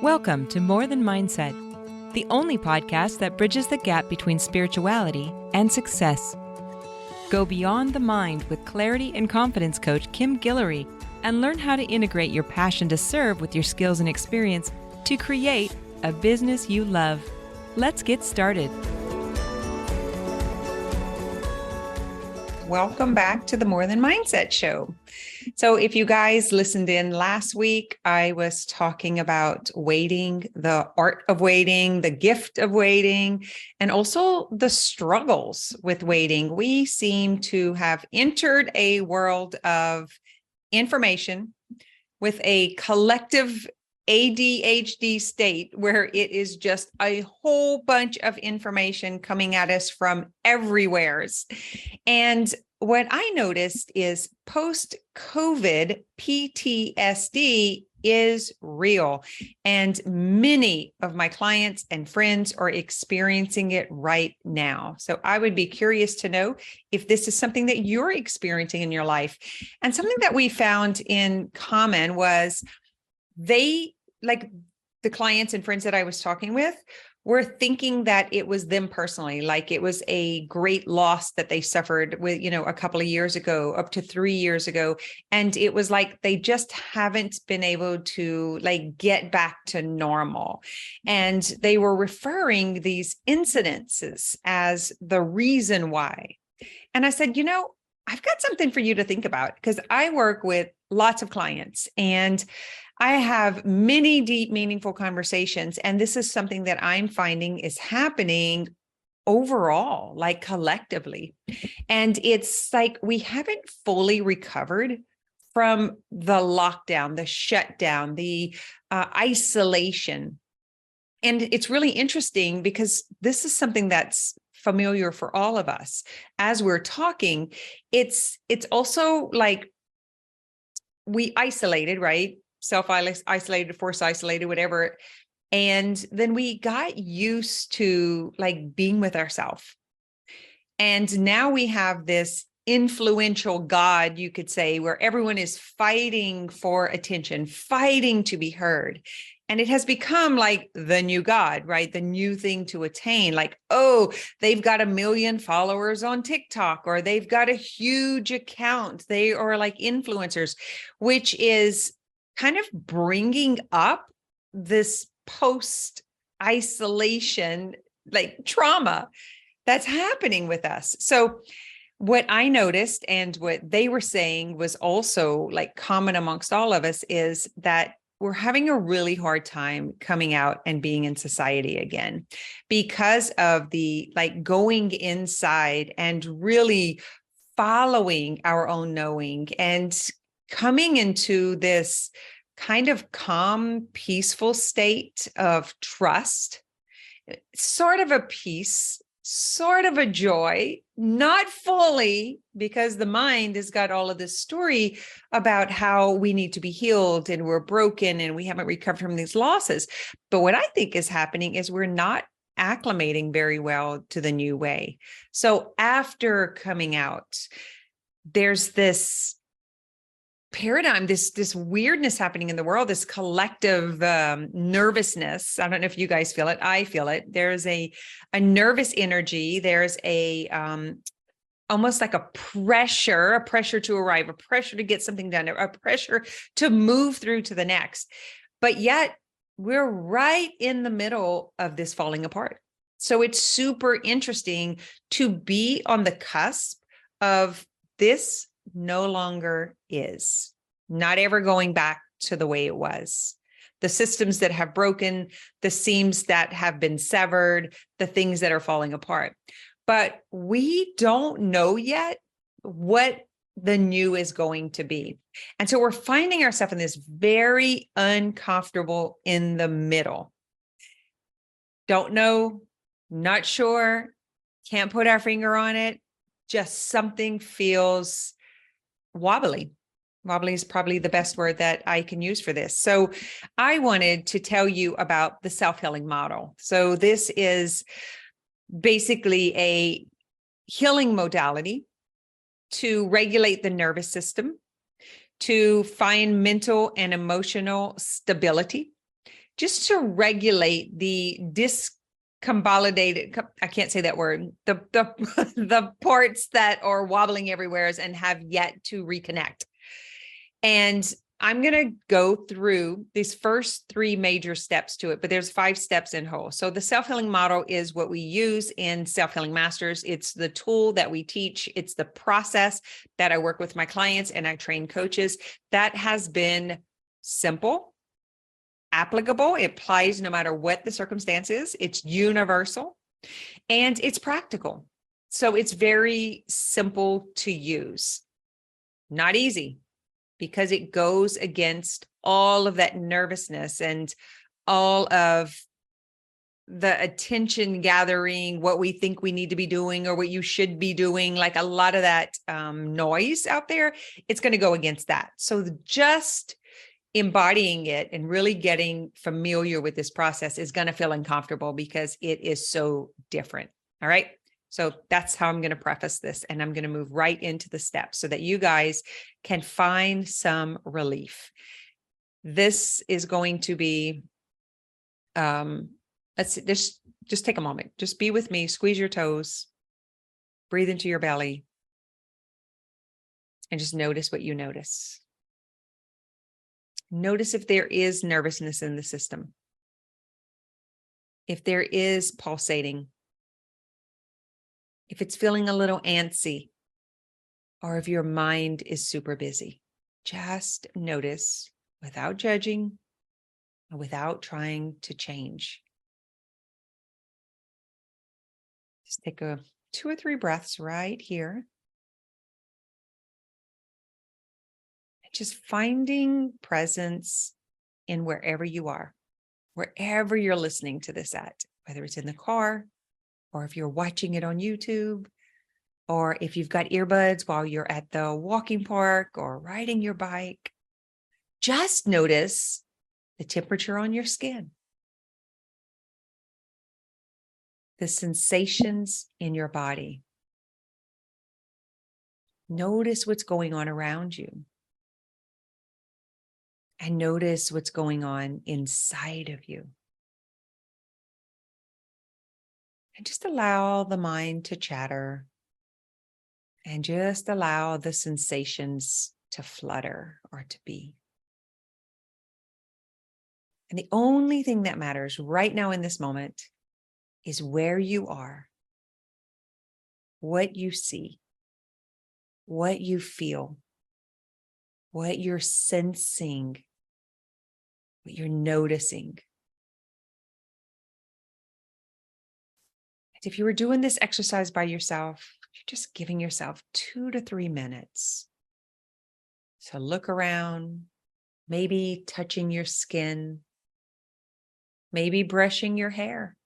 Welcome to More Than Mindset, the only podcast that bridges the gap between spirituality and success. Go beyond the mind with clarity and confidence coach Kim Guillory and learn how to integrate your passion to serve with your skills and experience to create a business you love. Let's get started. Welcome back to the More Than Mindset show. So if you guys listened in last week, I was talking about waiting, the art of waiting, the gift of waiting, and also the struggles with waiting. We seem to have entered a world of information with a collective ADHD state where it is just a whole bunch of information coming at us from everywheres. And what I noticed is post-COVID PTSD is real. And many of my clients and friends are experiencing it right now. So I would be curious to know if this is something that you're experiencing in your life. And something that we found in common was like the clients and friends that I was talking with were thinking that it was them personally, like it was a great loss that they suffered with, a couple of years ago, up to 3 years ago. And it was like, they just haven't been able to get back to normal. And they were referring these incidences as the reason why. And I said, I've got something for you to think about because I work with lots of clients and I have many deep, meaningful conversations. And this is something that I'm finding is happening overall, like collectively. And it's like we haven't fully recovered from the lockdown, the shutdown, the isolation. And it's really interesting because this is something that's familiar for all of us. As we're talking, it's also like we isolated, right? Self-isolated, force isolated, whatever. And then we got used to being with ourselves. And now we have this influential God, you could say, where everyone is fighting for attention, fighting to be heard. And it has become like the new God, right? The new thing to attain. They've got 1 million followers on TikTok, or they've got a huge account. They are like influencers, which is kind of bringing up this post-isolation, trauma that's happening with us. So what I noticed and what they were saying was also common amongst all of us is that we're having a really hard time coming out and being in society again because of the going inside and really following our own knowing and coming into this kind of calm, peaceful state of trust, sort of a peace, sort of a joy, not fully, because the mind has got all of this story about how we need to be healed and we're broken and we haven't recovered from these losses. But what I think is happening is we're not acclimating very well to the new way. So after coming out, there's this paradigm, this weirdness happening in the world, this collective nervousness. I don't know if you guys feel it. I feel it. There's a nervous energy. There's almost like a pressure to arrive, a pressure to get something done, a pressure to move through to the next. But yet we're right in the middle of this falling apart. So it's super interesting to be on the cusp of this no longer is, not ever going back to the way it was. The systems that have broken, the seams that have been severed, the things that are falling apart. But we don't know yet what the new is going to be. And so we're finding ourselves in this very uncomfortable in the middle. Don't know, not sure, can't put our finger on it. Just something feels wobbly. Wobbly is probably the best word that I can use for this. So I wanted to tell you about the self-healing model. So this is basically a healing modality to regulate the nervous system, to find mental and emotional stability, just to regulate the discombobulated, I can't say that word, the the parts that are wobbling everywhere and have yet to reconnect. And I'm going to go through these first 3 major steps to it, but there's 5 steps in whole. So the self-healing model is what we use in Self-Healing Masters. It's the tool that we teach. It's the process that I work with my clients and I train coaches. That has been simple, applicable. It applies no matter what the circumstance is. It's universal and it's practical. So it's very simple to use. Not easy, because it goes against all of that nervousness and all of the attention gathering, what we think we need to be doing or what you should be doing, like a lot of that noise out there, it's going to go against that. So just embodying it and really getting familiar with this process is going to feel uncomfortable because it is so different. All right. So that's how I'm going to preface this, and I'm going to move right into the steps so that you guys can find some relief. This is going to be, let's just take a moment. Just be with me, squeeze your toes, breathe into your belly, and just notice what you notice. Notice if there is nervousness in the system, if there is pulsating, if it's feeling a little antsy, or if your mind is super busy. Just notice without judging, without trying to change. Just take 2 or 3 breaths right here. Just finding presence in wherever you are, wherever you're listening to this at, whether it's in the car, or if you're watching it on YouTube, or if you've got earbuds while you're at the walking park or riding your bike. Just notice the temperature on your skin, the sensations in your body. Notice what's going on around you. And notice what's going on inside of you. And just allow the mind to chatter. And just allow the sensations to flutter or to be. And the only thing that matters right now in this moment is where you are, what you see, what you feel, what you're sensing, what you're noticing. And if you were doing this exercise by yourself, you're just giving yourself 2 to 3 minutes. So look around, maybe touching your skin, maybe brushing your hair,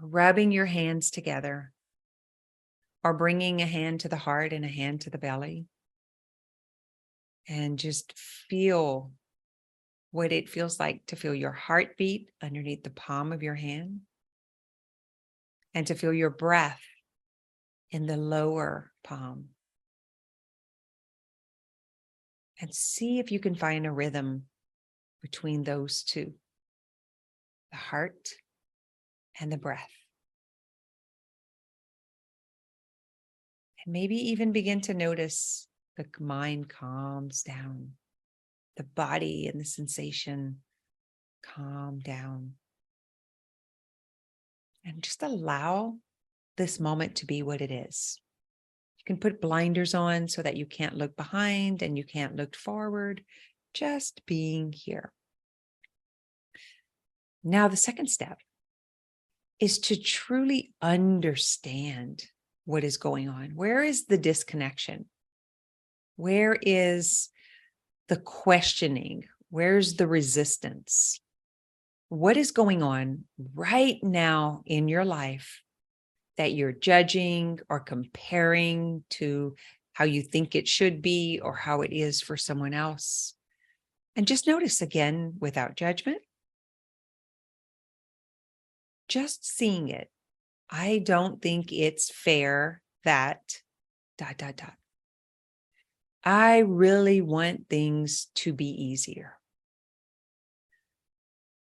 rubbing your hands together, or bringing a hand to the heart and a hand to the belly. And just feel what it feels like to feel your heartbeat underneath the palm of your hand, and to feel your breath in the lower palm. And see if you can find a rhythm between those two, the heart and the breath. And maybe even begin to notice the mind calms down, the body and the sensation calm down. And just allow this moment to be what it is. You can put blinders on so that you can't look behind and you can't look forward, just being here. Now, the second step is to truly understand what is going on. Where is the disconnection? Where is the questioning? Where's the resistance? What is going on right now in your life that you're judging or comparing to how you think it should be or how it is for someone else? And just notice again, without judgment, just seeing it. I don't think it's fair that ... I really want things to be easier.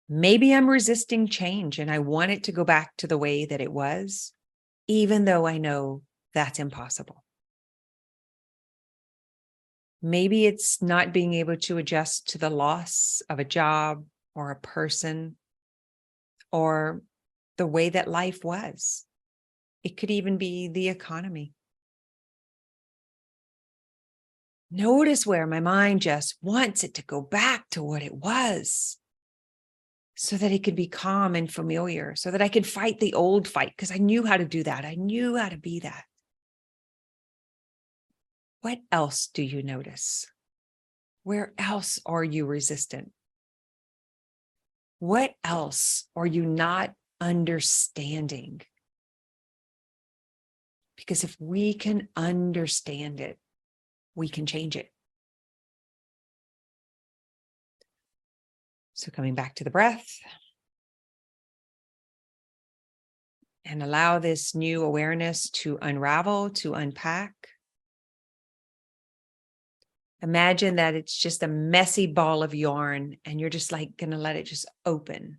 Maybe I'm resisting change and I want it to go back to the way that it was, even though I know that's impossible. Maybe it's not being able to adjust to the loss of a job or a person or the way that life was. It could even be the economy. Notice where my mind just wants it to go back to what it was so that it could be calm and familiar, so that I could fight the old fight because I knew how to do that. I knew how to be that. What else do you notice? Where else are you resistant? What else are you not understanding? Because if we can understand it, we can change it. So coming back to the breath and allow this new awareness to unravel, to unpack. Imagine that it's just a messy ball of yarn and you're just like going to let it just open.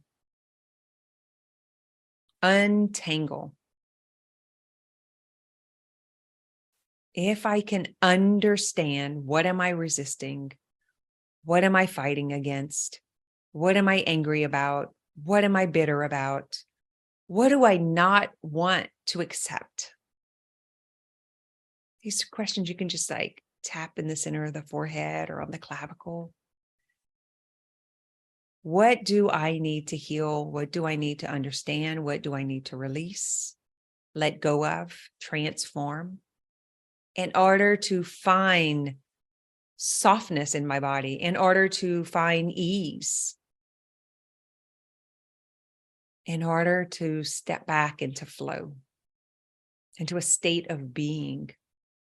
Untangle. If I can understand, what am I resisting? What am I fighting against? What am I angry about? What am I bitter about? What do I not want to accept? These are questions you can just like tap in the center of the forehead or on the clavicle. What do I need to heal? What do I need to understand? What do I need to release, let go of, transform in order to find softness in my body, in order to find ease, in order to step back into flow, into a state of being?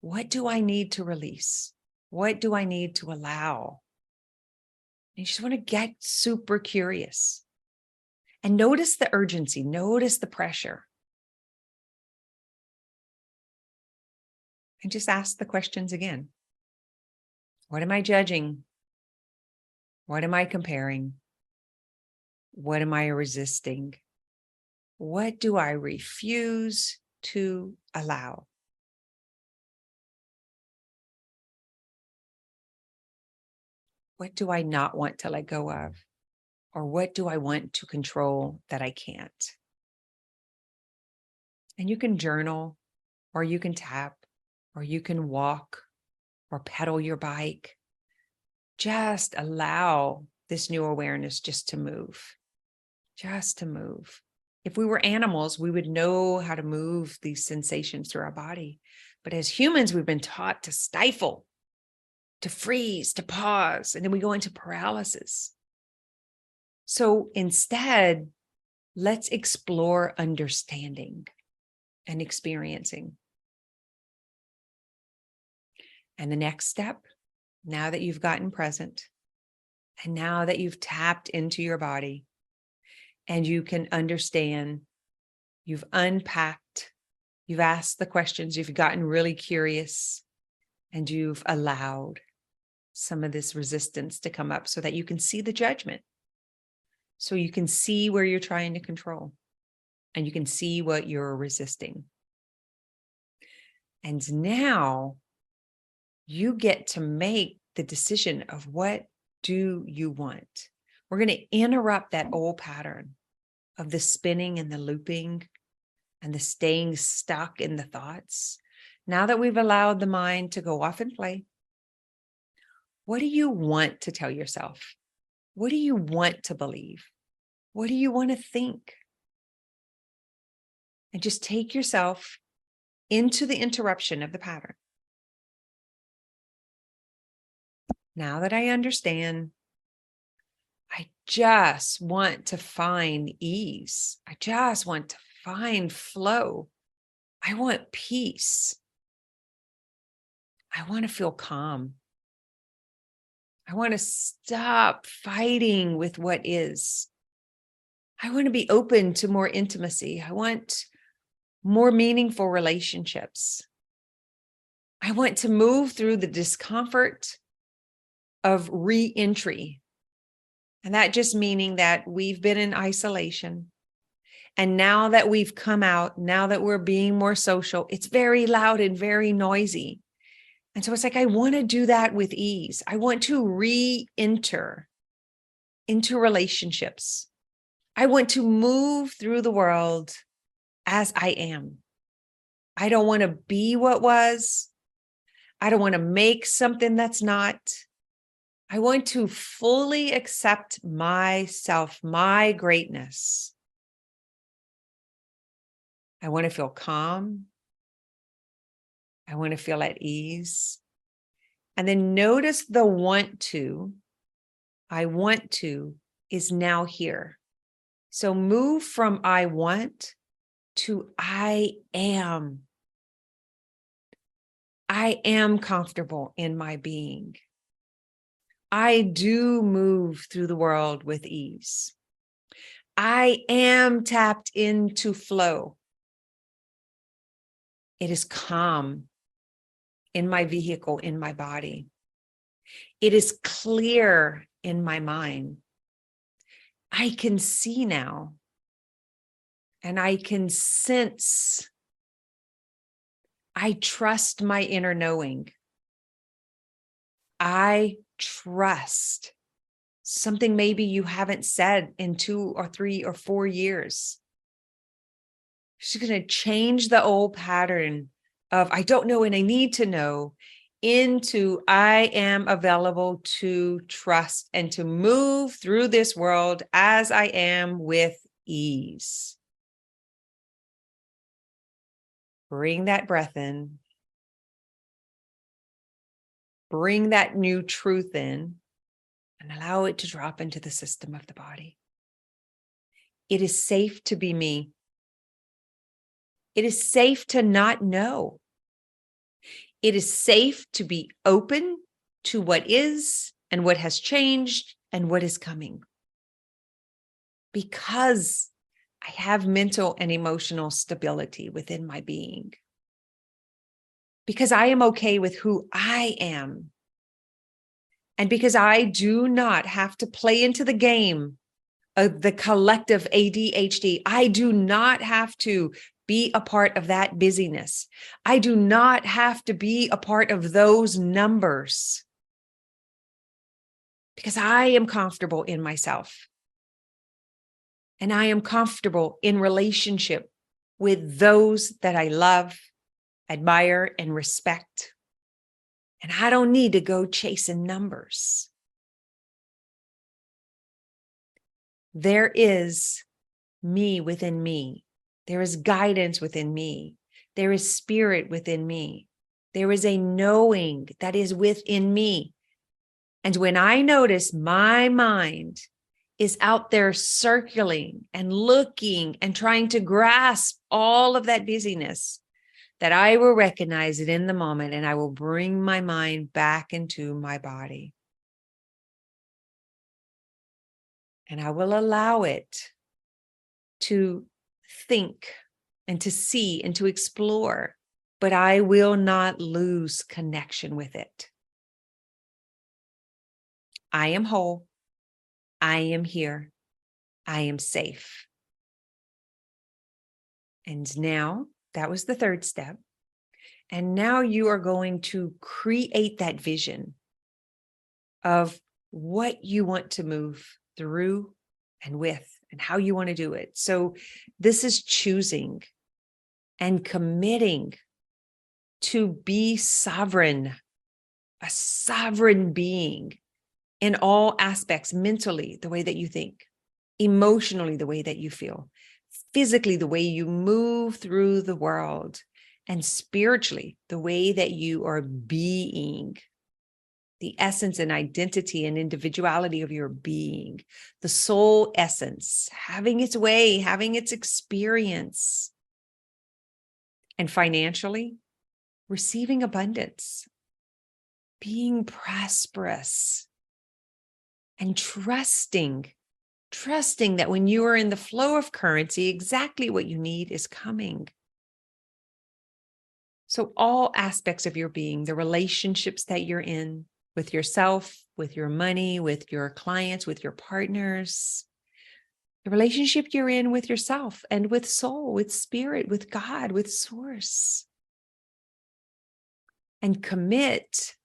What do I need to release? What do I need to allow? You just want to get super curious and notice the urgency, notice the pressure. And just ask the questions again. What am I judging? What am I comparing? What am I resisting? What do I refuse to allow? What do I not want to let go of? Or what do I want to control that I can't? And you can journal, or you can tap, or you can walk, or pedal your bike. Just allow this new awareness just to move, just to move. If we were animals, we would know how to move these sensations through our body. But as humans, we've been taught to stifle, to freeze, to pause, and then we go into paralysis. So instead, let's explore understanding and experiencing. And the next step, now that you've gotten present, and now that you've tapped into your body, and you can understand, you've unpacked, you've asked the questions, you've gotten really curious, and you've allowed some of this resistance to come up so that you can see the judgment. So you can see where you're trying to control, and you can see what you're resisting. And now you get to make the decision of what do you want. We're going to interrupt that old pattern of the spinning and the looping and the staying stuck in the thoughts. Now that we've allowed the mind to go off and play, what do you want to tell yourself? What do you want to believe? What do you want to think? And just take yourself into the interruption of the pattern. Now that I understand, I just want to find ease. I just want to find flow. I want peace. I want to feel calm. I want to stop fighting with what is. I want to be open to more intimacy. I want more meaningful relationships. I want to move through the discomfort of re-entry. And that just meaning that we've been in isolation. And now that we've come out, now that we're being more social, it's very loud and very noisy. And so it's like, I want to do that with ease. I want to re-enter into relationships. I want to move through the world as I am. I don't want to be what was. I don't want to make something that's not. I want to fully accept myself, my greatness. I want to feel calm. I want to feel at ease. And then notice the want to. I want to is now here. So move from I want to I am. I am comfortable in my being. I do move through the world with ease. I am tapped into flow. It is calm in my vehicle, in my body. It is clear in my mind. I can see now, and I can sense. I trust my inner knowing. I trust something maybe you haven't said in 2 or 3 or 4 years. She's going to change the old pattern of I don't know and I need to know into I am available to trust and to move through this world as I am with ease. Bring that breath in. Bring that new truth in and allow it to drop into the system of the body. It is safe to be me. It is safe to not know. It is safe to be open to what is and what has changed and what is coming. Because I have mental and emotional stability within my being. Because I am okay with who I am. And because I do not have to play into the game of the collective ADHD, I do not have to be a part of that busyness. I do not have to be a part of those numbers. Because I am comfortable in myself. And I am comfortable in relationship with those that I love, admire, and respect. And I don't need to go chasing numbers. There is me within me. There is guidance within me. There is spirit within me. There is a knowing that is within me. And when I notice my mind is out there circling and looking and trying to grasp all of that busyness, that I will recognize it in the moment and I will bring my mind back into my body. And I will allow it to think and to see and to explore, but I will not lose connection with it. I am whole. I am here. I am safe. And now, that was the third step. And now you are going to create that vision of what you want to move through and with and how you want to do it. So this is choosing and committing to be sovereign, a sovereign being in all aspects, mentally, the way that you think, emotionally, the way that you feel, physically, the way you move through the world, and spiritually, the way that you are being, the essence and identity and individuality of your being, the soul essence, having its way, having its experience. And financially, receiving abundance, being prosperous, and trusting that when you are in the flow of currency, exactly what you need is coming. So all aspects of your being, the relationships that you're in, with yourself, with your money, with your clients, with your partners, the relationship you're in with yourself and with soul, with spirit, with God, with source. And commit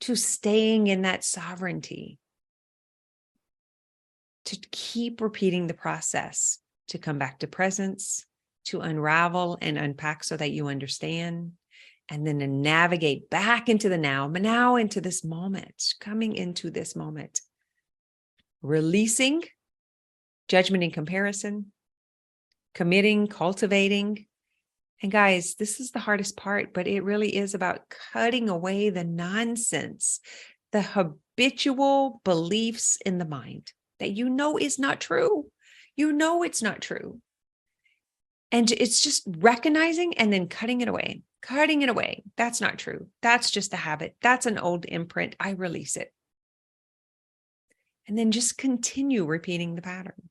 to staying in that sovereignty, to keep repeating the process, to come back to presence, to unravel and unpack so that you understand, and then to navigate back into the now into this moment, coming into this moment, releasing judgment and comparison, committing, cultivating. And guys, this is the hardest part, but it really is about cutting away the nonsense, the habitual beliefs in the mind that you know is not true. You know it's not true. And it's just recognizing and then cutting it away. That's not true. That's just a habit. That's an old imprint. I release it. And then just continue repeating the pattern.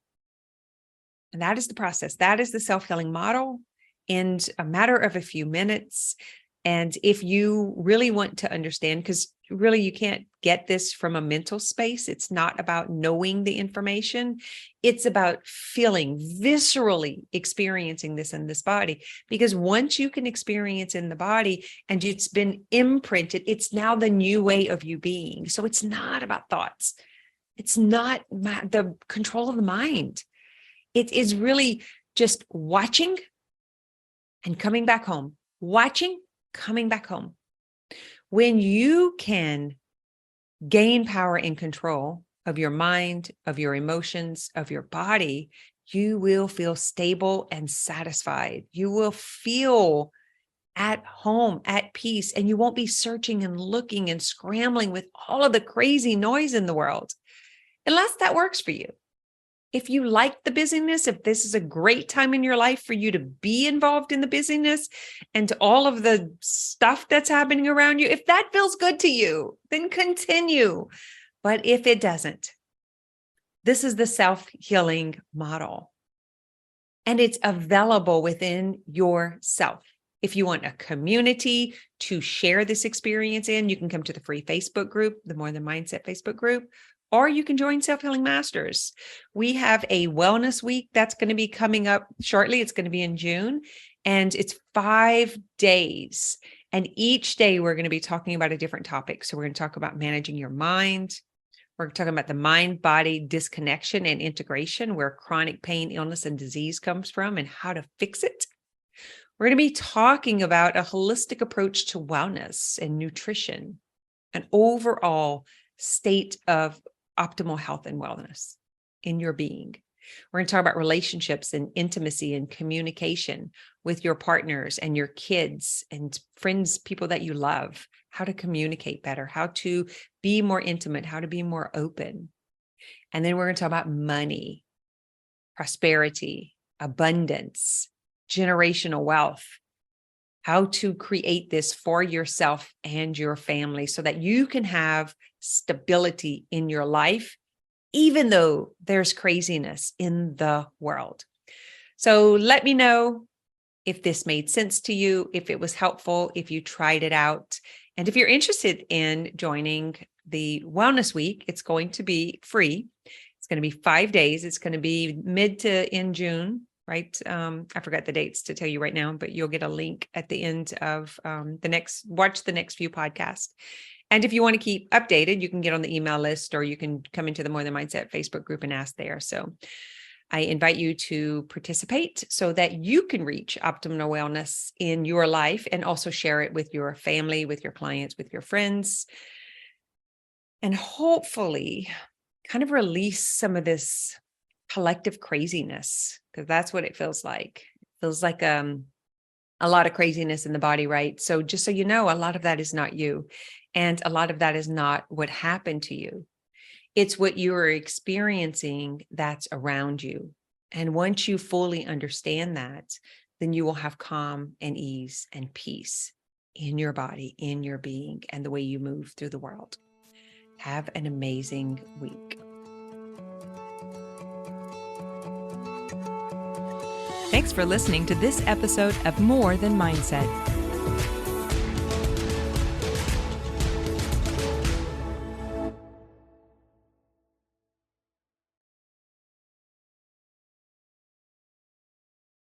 And that is the process. That is the self-healing model in a matter of a few minutes. And if you really want to understand, because really you can't get this from a mental space, it's not about knowing the information. It's about feeling, viscerally experiencing this in this body. Because once you can experience in the body and it's been imprinted, it's now the new way of you being. So it's not about thoughts. It's not the control of the mind. It is really just watching and coming back home, watching, coming back home. When you can gain power and control of your mind, of your emotions, of your body, you will feel stable and satisfied. You will feel at home, at peace, and you won't be searching and looking and scrambling with all of the crazy noise in the world, unless that works for you. If you like the busyness, if this is a great time in your life for you to be involved in the busyness and all of the stuff that's happening around you, if that feels good to you, then continue. But if it doesn't, this is the self-healing model. And it's available within yourself. If you want a community to share this experience in, you can come to the free Facebook group, the More Than Mindset Facebook group, or you can join Self-Healing Masters. We have a wellness week that's going to be coming up shortly. It's going to be in June, and it's 5 days. And each day we're going to be talking about a different topic. So we're going to talk about managing your mind. We're talking about the mind-body disconnection and integration, where chronic pain, illness, and disease comes from and how to fix it. We're going to be talking about a holistic approach to wellness and nutrition, an overall state of optimal health and wellness in your being. We're going to talk about relationships and intimacy and communication with your partners and your kids and friends, people that you love, how to communicate better, how to be more intimate, how to be more open. And then we're going to talk about money, prosperity, abundance, generational wealth, how to create this for yourself and your family so that you can have stability in your life, even though there's craziness in the world. So let me know if this made sense to you, if it was helpful, if you tried it out. And if you're interested in joining the Wellness Week, it's going to be free. It's going to be 5 days. It's going to be mid to end June. Right. I forgot the dates to tell you right now, but you'll get a link at the end of watch the next few podcasts. And if you want to keep updated, you can get on the email list, or you can come into the More Than Mindset Facebook group and ask there. So I invite you to participate so that you can reach optimal wellness in your life and also share it with your family, with your clients, with your friends, and hopefully kind of release some of this collective craziness, because that's what it feels like. It feels like a lot of craziness in the body, right? So just so you know, a lot of that is not you. And a lot of that is not what happened to you. It's what you are experiencing that's around you. And once you fully understand that, then you will have calm and ease and peace in your body, in your being, and the way you move through the world. Have an amazing week. Thanks for listening to this episode of More Than Mindset.